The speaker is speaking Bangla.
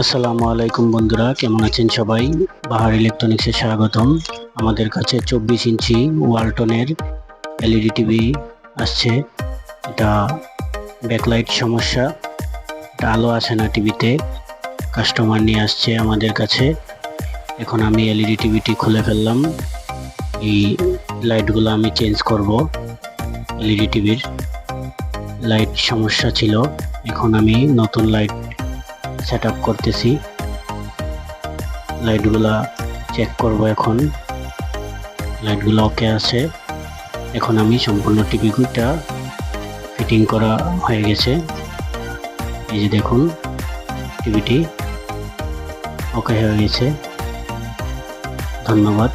আসসালামু আলাইকুম বন্ধুরা, কেমন আছেন সবাই? বাহার ইলেকট্রনিক্সে স্বাগতম। আমাদের কাছে 24 ইঞ্চি ওয়ালটনের এলইডি টিভি আসছে। এটা ব্যাকলাইট সমস্যা, এটা আলো আসে না টিভিতে। কাস্টমার নিয়ে আসছে আমাদের কাছে। এখন আমি এলইডি টিভিটি খুলে ফেললাম। এই লাইটগুলো আমি চেঞ্জ করব। এলইডি টিভির লাইট সমস্যা ছিল, এখন আমি নতুন লাইট সেট আপ করতেছি। লাইটগুলা চেক করব। এখন লাইটগুলো ওকে আছে। এখন আমি সম্পূর্ণ টিভিটা ফিটিং করা হয়ে গেছে। এই যে দেখুন, টিভিটি ওকে হয়ে গেছে। ধন্যবাদ।